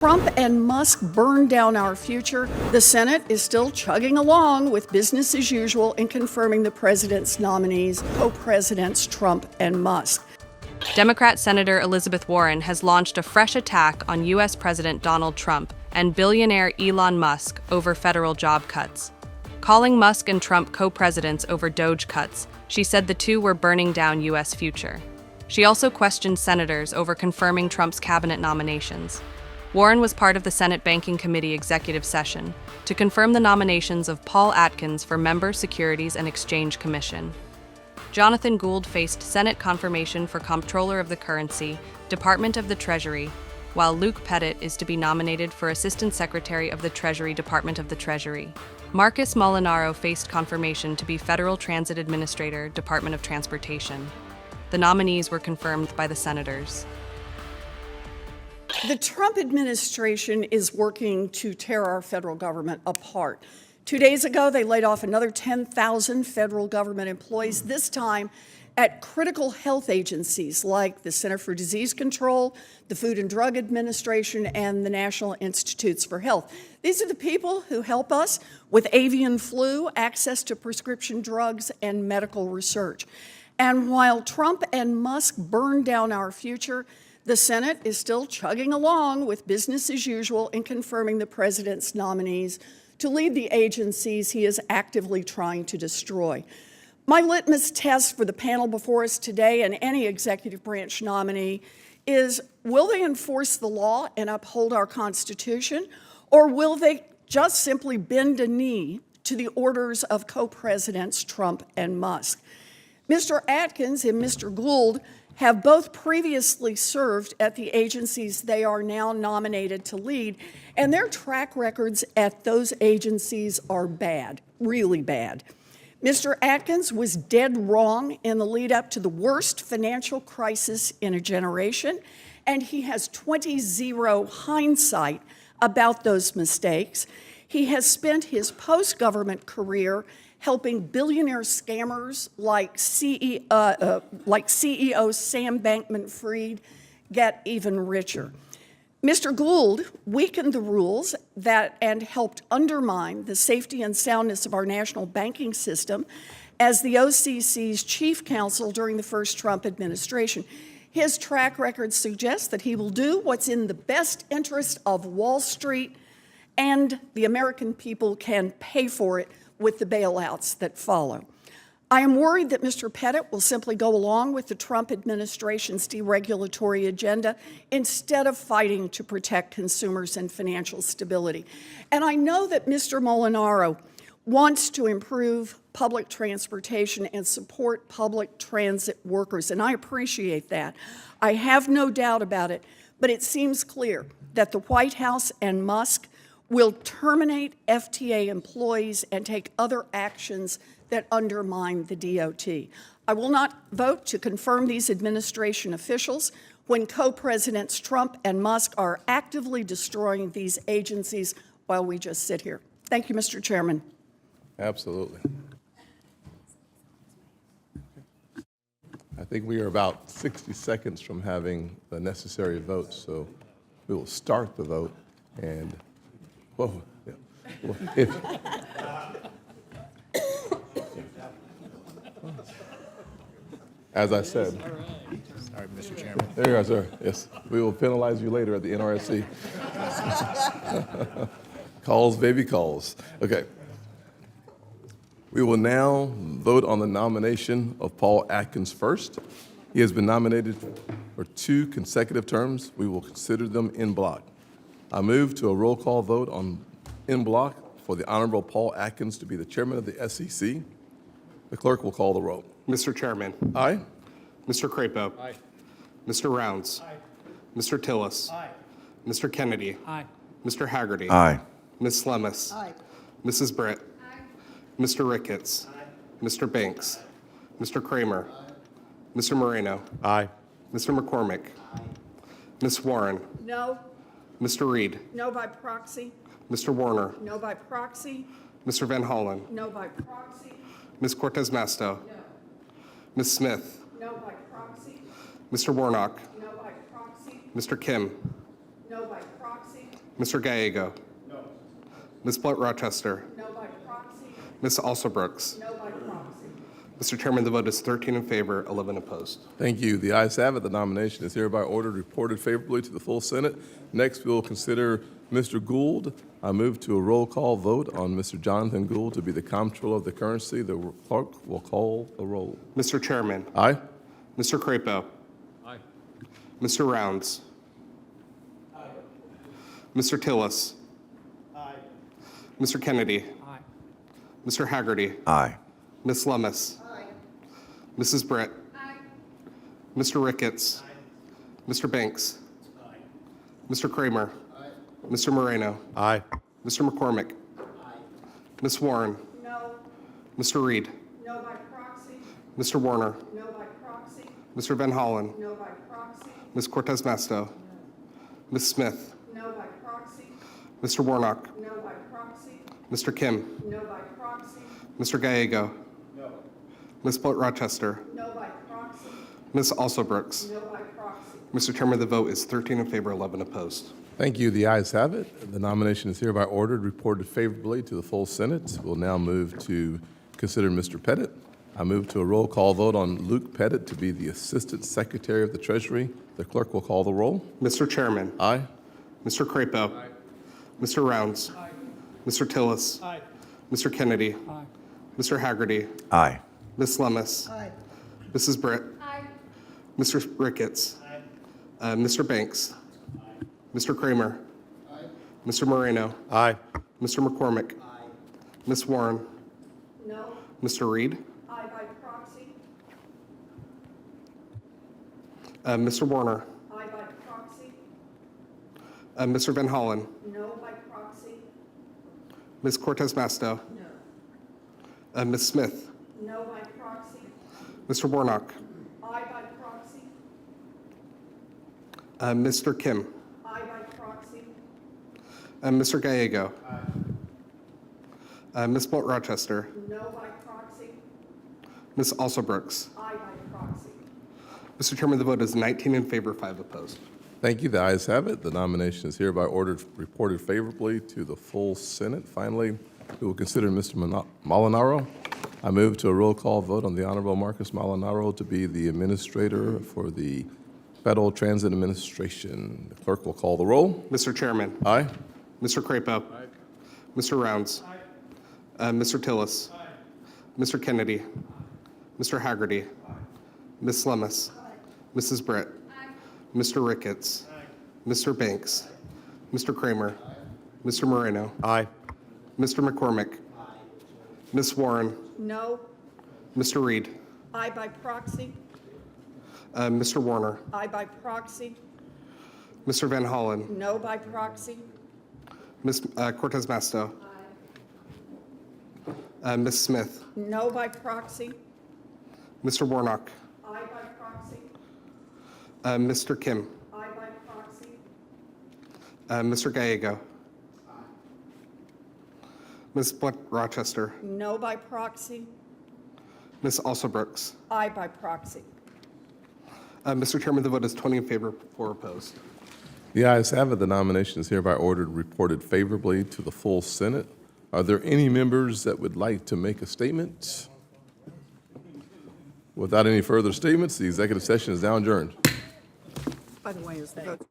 Trump and Musk burned down our future. The Senate is still chugging along with business as usual in confirming the president's nominees, co-presidents Trump and Musk. Democrat Senator Elizabeth Warren has launched a fresh attack on U.S. President Donald Trump and billionaire Elon Musk over federal job cuts. Calling Musk and Trump co-presidents over DOGE cuts, she said the two were burning down U.S. future. She also questioned senators over confirming Trump's cabinet nominations. Warren was part of the Senate Banking Committee executive session to confirm the nominations of Paul Atkins for Member Securities and Exchange Commission. Jonathan Gould faced Senate confirmation for Comptroller of the Currency, Department of the Treasury, while Luke Pettit is to be nominated for Assistant Secretary of the Treasury, Department of the Treasury. Marcus Molinaro faced confirmation to be Federal Transit Administrator, Department of Transportation. The nominees were confirmed by the senators. The Trump administration is working to tear our federal government apart. 2 days ago, they laid off another 10,000 federal government employees, this time at critical health agencies like the Center for Disease Control, the Food and Drug Administration, and the National Institutes for Health. These are the people who help us with avian flu, access to prescription drugs, and medical research. And while Trump and Musk burned down our future, the Senate is still chugging along with business as usual in confirming the president's nominees to lead the agencies he is actively trying to destroy. My litmus test for the panel before us today and any executive branch nominee is, will they enforce the law and uphold our Constitution, or will they just simply bend a knee to the orders of co-presidents Trump and Musk? Mr. Atkins and Mr. Gould have both previously served at the agencies they are now nominated to lead, and their track records at those agencies are bad, really bad. Mr. Atkins was dead wrong in the lead up to the worst financial crisis in a generation, and he has 20-0 hindsight about those mistakes. He has spent his post-government career helping billionaire scammers like CEO Sam Bankman-Fried get even richer. Mr. Gould weakened the rules and helped undermine the safety and soundness of our national banking system as the OCC's chief counsel during the first Trump administration. His track record suggests that he will do what's in the best interest of Wall Street, and the American people can pay for it with the bailouts that follow. I am worried that Mr. Pettit will simply go along with the Trump administration's deregulatory agenda instead of fighting to protect consumers and financial stability. And I know that Mr. Molinaro wants to improve public transportation and support public transit workers, and I appreciate that. I have no doubt about it, but it seems clear that the White House and Musk will terminate FTA employees and take other actions that undermine the DOT. I will not vote to confirm these administration officials when co-presidents Trump and Musk are actively destroying these agencies while we just sit here. Thank you, Mr. Chairman. Absolutely. I think we are about 60 seconds from having the necessary votes, so we will start the vote. And whoa, yeah. Well, as I said. Sorry, Mr. Chairman. There you are, sir. Yes, we will penalize you later at the NRSC. Calls, baby, calls. Okay. We will now vote on the nomination of Paul Atkins first. He has been nominated for 2 consecutive terms. We will consider them in block. I move to a roll call vote in block for the Honorable Paul Atkins to be the chairman of the SEC. The clerk will call the roll. Mr. Chairman. Aye. Mr. Crapo. Aye. Mr. Rounds. Aye. Mr. Tillis. Aye. Mr. Kennedy. Aye. Mr. Haggerty. Aye. Ms. Lemus. Aye. Mrs. Britt. Aye. Mr. Ricketts. Aye. Mr. Banks. Mr. Kramer. Aye. Mr. Moreno. Aye. Mr. McCormick. Aye. Ms. Warren. No. Mr. Reed. No by proxy. Mr. Warner. No by proxy. Mr. Van Hollen. No by proxy. Ms. Cortez Masto. No. Ms. Smith. No by proxy. Mr. Warnock. No by proxy. Mr. Kim. No by proxy. Mr. Gallego? No. Ms. Blunt Rochester? No by proxy. Ms. Alsobrooks? No by proxy. Mr. Chairman, the vote is 13 in favor, 11 opposed. Thank you. The ayes have it. The nomination is hereby ordered, reported favorably to the full Senate. Next, we will consider Mr. Gould. I move to a roll call vote on Mr. Jonathan Gould to be the Comptroller of the Currency. The clerk will call the roll. Mr. Chairman? Aye. Mr. Crapo? Aye. Mr. Rounds? Aye. Mr. Tillis? Aye. Mr. Kennedy? Aye. Mr. Haggerty? Aye. Ms. Lummis? Mrs. Britt? Mr. Ricketts? Mr. Banks? Mr. Kramer? Mr. Moreno? Aye. Mr. McCormick? Ms. Warren? No. Mr. Reed? No by proxy. Mr. Warner? No by proxy. Mr. Van Hollen? No by proxy. Ms. Cortez Masto? Ms. Smith? No by proxy. Mr. Warnock? No by proxy. Mr. Kim? No by proxy. Mr. Gallego? No. Ms. Blunt Rochester? No by proxy. Ms. Alsobrooks? No by proxy. Mr. Chairman, the vote is 13 in favor, 11 opposed. Thank you. The ayes have it. The nomination is hereby ordered, reported favorably to the full Senate. We'll now move to consider Mr. Pettit. I move to a roll call vote on Luke Pettit to be the Assistant Secretary of the Treasury. The clerk will call the roll. Mr. Chairman? Aye. Mr. Crapo? Mr. Rounds? Mr. Tillis? Aye. Mr. Kennedy? Aye. Mr. Haggerty? Aye. Ms. Lummis? Mrs. Britt? Mr. Ricketts? Mr. Banks? Mr. Kramer? Mr. Moreno? Aye. Mr. McCormick? Ms. Warren? No. Mr. Reed? Aye by proxy. Mr. Warner? Aye by proxy. Mr. Van Hollen? No by proxy. Ms. Cortez Masto? No. Ms. Smith? No by proxy. Mr. Warnock? Aye by proxy. Mr. Kim? Aye by proxy. Mr. Gallego? Ms. Blunt Rochester? No by proxy. Ms. Alsobrooks? Aye by proxy. Mr. Chairman, the vote is 19 in favor, 5 opposed. Thank you. The ayes have it. The nomination is hereby ordered, reported favorably to the full Senate. Finally, we will consider Mr. Molinaro. I move to a roll call vote on the Honorable Marcus Molinaro to be the Administrator for the Federal Transit Administration. The clerk will call the roll. Mr. Chairman? Aye. Mr. Crapo? Mr. Rounds? Mr. Tillis? Mr. Kennedy? Mr. Haggerty? Ms. Lummis? Mrs. Britt? Mr. Ricketts? Mr. Banks? Mr. Kramer? Mr. Moreno? Aye. Mr. McCormick? Ms. Warren? No. Mr. Reed? Aye by proxy. Mr. Warner? Aye by proxy. Mr. Van Hollen? No by proxy. Ms. Cortez Masto? Ms. Smith? No by proxy. Mr. Warnock? Aye by proxy. Mr. Kim? Aye by proxy. Mr. Gallego? Ms. Blunt Rochester? No by proxy. Ms. Alsobrooks? Aye by proxy. Mr. Chairman, the vote is 20 in favor, 4 opposed. The ayes have it. The nomination is hereby ordered, reported favorably to the full Senate. Are there any members that would like to make a statement? Without any further statements, the executive session is now adjourned. By the way, is the vote.